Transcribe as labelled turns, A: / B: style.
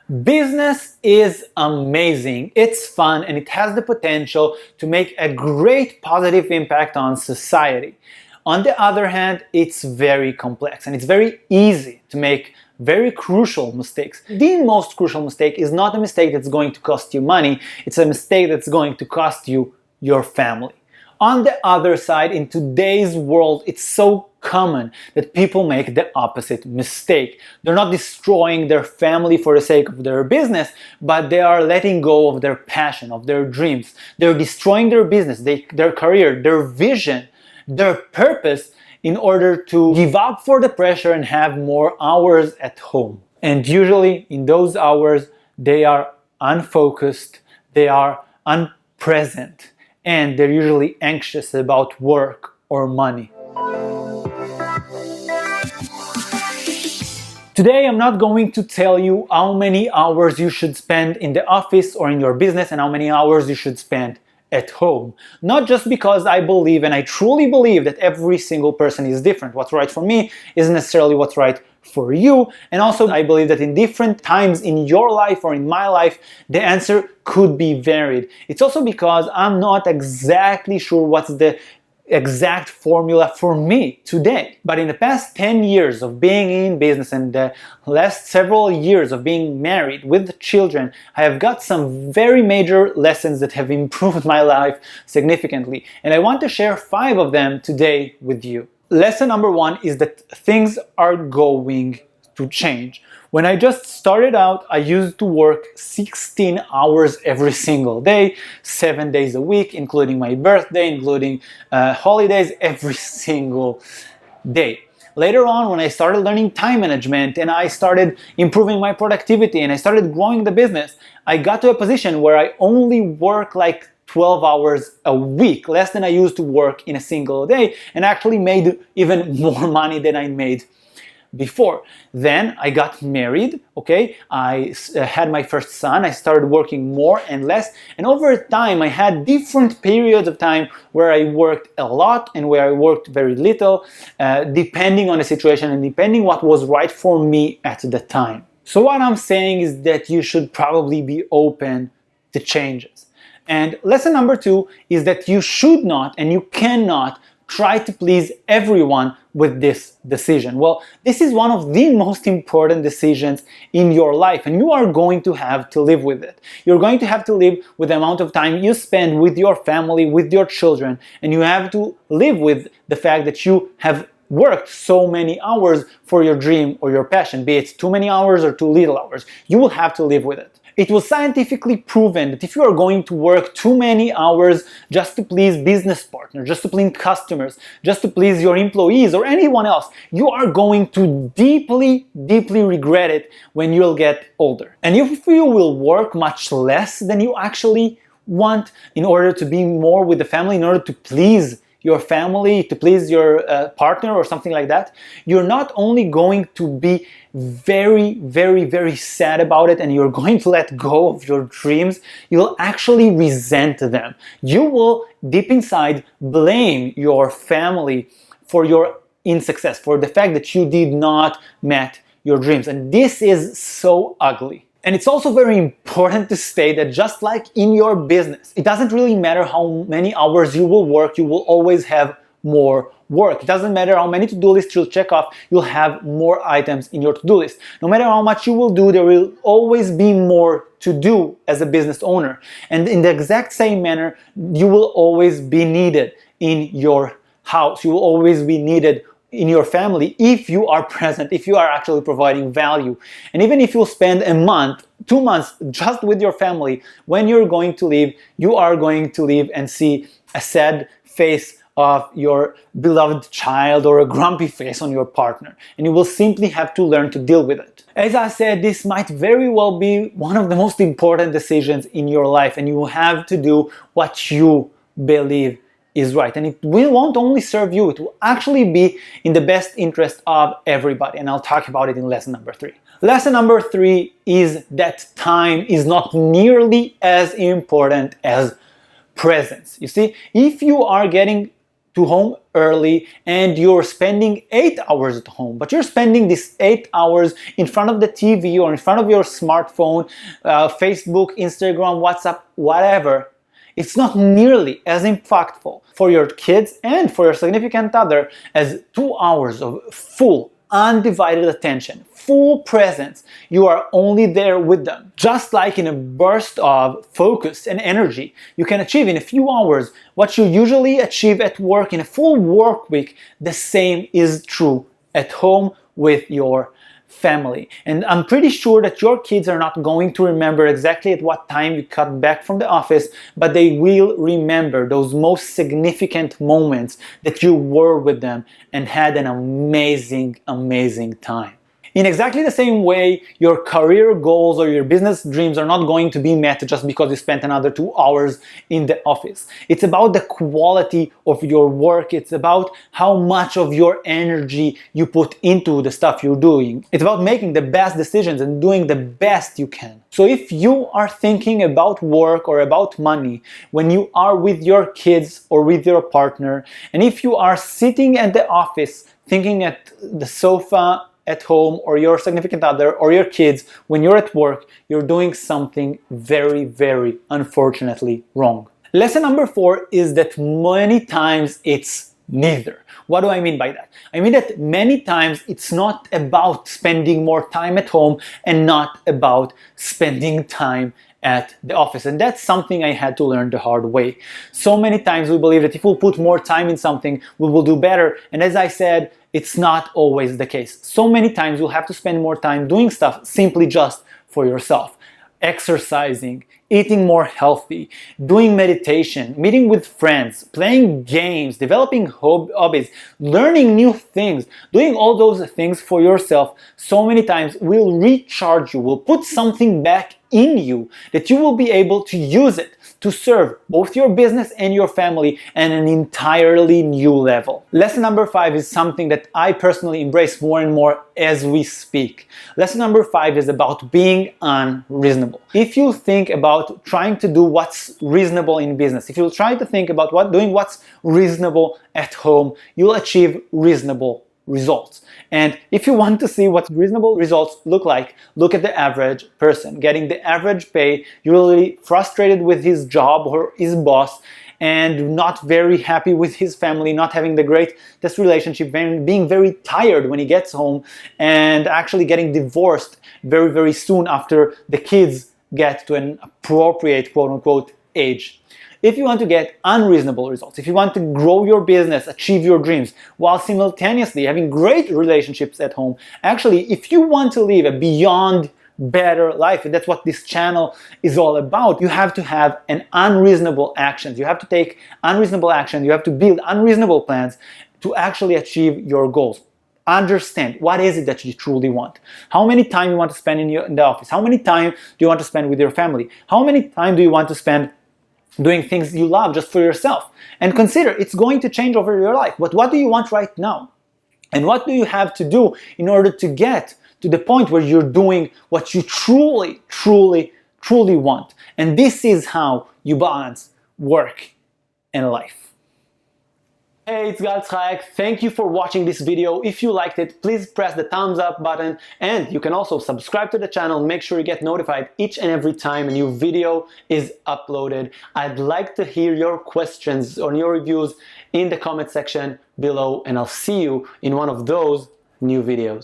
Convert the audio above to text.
A: Business is amazing, it's fun, and it has the potential to make a great positive impact on society. On the other hand, it's very complex and it's very easy to make very crucial mistakes. The most crucial mistake is not a mistake that's going to cost you money, it's a mistake that's going to cost you your family. On the other side, in today's world, it's so common that people make the opposite mistake. They're not destroying their family for the sake of their business, but they are letting go of their passion, of their dreams. They're destroying their business, their career, their vision, their purpose in order to give up for the pressure and have more hours at home. And usually in those hours, they are unfocused, they are unpresent, and they're usually anxious about work or money. Today, I'm not going to tell you how many hours you should spend in the office or in your business and how many hours you should spend at home. Not just because I believe, and I truly believe, that every single person is different. What's right for me isn't necessarily what's right for you. And also, I believe that in different times in your life or in my life, the answer could be varied. It's also because I'm not exactly sure what's the exact formula for me today. But in the past 10 years of being in business and the last several years of being married with children, I have got some very major lessons that have improved my life significantly. And I want to share 5 of them today with you. Lesson number 1 is that things are going to change. When I just started out, I used to work 16 hours every single day, 7 days a week, including my birthday, including holidays, every single day. Later on, when I started learning time management and I started improving my productivity and I started growing the business, I got to a position where I only work like 12 hours a week, less than I used to work in a single day, and actually made even more money than I made before. Then I got married, okay? I had my first son, I started working more and less, and over time I had different periods of time where I worked a lot and where I worked very little, depending on the situation and depending what was right for me at the time. So what I'm saying is that you should probably be open to changes. And lesson number 2 is that you should not and you cannot try to please everyone with this decision. Well, this is one of the most important decisions in your life, and you are going to have to live with it. You're going to have to live with the amount of time you spend with your family, with your children, and you have to live with the fact that you have worked so many hours for your dream or your passion, be it too many hours or too little hours. You will have to live with it. It was scientifically proven that if you are going to work too many hours just to please business partners, just to please customers, just to please your employees or anyone else, you are going to deeply, deeply regret it when you'll get older. And if you will work much less than you actually want in order to be more with the family, in order to please your family, to please your partner or something like that, you're not only going to be very, very, very sad about it and you're going to let go of your dreams, you'll actually resent them. You will, deep inside, blame your family for your insuccess, for the fact that you did not meet your dreams. And this is so ugly. And it's also very important to state that just like in your business, it doesn't really matter how many hours you will work, you will always have more work. It doesn't matter how many to-do lists you'll check off, you'll have more items in your to-do list. No matter how much you will do, there will always be more to do as a business owner. And in the exact same manner, you will always be needed in your house. You will always be needed in your family if you are present, if you are actually providing value. And even if you spend a month, 2 months just with your family, when you're going to leave, you are going to leave and see a sad face of your beloved child or a grumpy face on your partner. And you will simply have to learn to deal with it. As I said, this might very well be one of the most important decisions in your life, and you will have to do what you believe is right. And it won't only serve you, it will actually be in the best interest of everybody. And I'll talk about it in lesson number 3. Lesson number 3 is that time is not nearly as important as presence. You see, if you are getting to home early and you're spending 8 hours at home, but you're spending these 8 hours in front of the TV or in front of your smartphone, Facebook, Instagram, WhatsApp, whatever, it's not nearly as impactful for your kids and for your significant other as 2 hours of full, undivided attention, full presence. You are only there with them. Just like in a burst of focus and energy, you can achieve in a few hours what you usually achieve at work in a full work week. The same is true at home with your family. And I'm pretty sure that your kids are not going to remember exactly at what time you got back from the office, but they will remember those most significant moments that you were with them and had an amazing, amazing time. In exactly the same way, your career goals or your business dreams are not going to be met just because you spent another 2 hours in the office. It's about the quality of your work. It's about how much of your energy you put into the stuff you're doing. It's about making the best decisions and doing the best you can. So if you are thinking about work or about money when you are with your kids or with your partner, and if you are sitting at the office thinking at the sofa at home, or your significant other or your kids when you're at work, you're doing something very, very unfortunately wrong. Lesson number 4 is that many times it's neither. What do I mean by that? I mean that many times it's not about spending more time at home and not about spending time at the office. And that's something I had to learn the hard way. So many times we believe that if we'll put more time in something, we will do better. And as I said, it's not always the case. So many times you'll have to spend more time doing stuff simply just for yourself. Exercising, eating more healthy, doing meditation, meeting with friends, playing games, developing hobbies, learning new things, doing all those things for yourself so many times will recharge you, will put something back in you that you will be able to use it to serve both your business and your family at an entirely new level. Lesson number 5 is something that I personally embrace more and more as we speak. Lesson number 5 is about being unreasonable. If you think about trying to do what's reasonable in business, if you try to think about doing what's reasonable at home, you'll achieve reasonable results. And if you want to see what reasonable results look like, look at the average person getting the average pay, usually frustrated with his job or his boss, and not very happy with his family, not having the greatest relationship, being very tired when he gets home, and actually getting divorced very, very soon after the kids get to an appropriate, quote-unquote, age. If you want to get unreasonable results, if you want to grow your business, achieve your dreams, while simultaneously having great relationships at home, actually, if you want to live a beyond better life, and that's what this channel is all about, you have to have an unreasonable actions. You have to take unreasonable action. You have to build unreasonable plans to actually achieve your goals. Understand what is it that you truly want. How many time you want to spend in the office? How many time do you want to spend with your family? How many time do you want to spend doing things you love just for yourself? And consider it's going to change over your life. But what do you want right now? And what do you have to do in order to get to the point where you're doing what you truly, truly, truly want? And this is how you balance work and life. Hey, it's Tzhayek. Thank you for watching this video. If you liked it, please press the thumbs up button, and you can also subscribe to the channel. Make sure you get notified each and every time a new video is uploaded. I'd like to hear your questions or your reviews in the comment section below, and I'll see you in one of those new videos.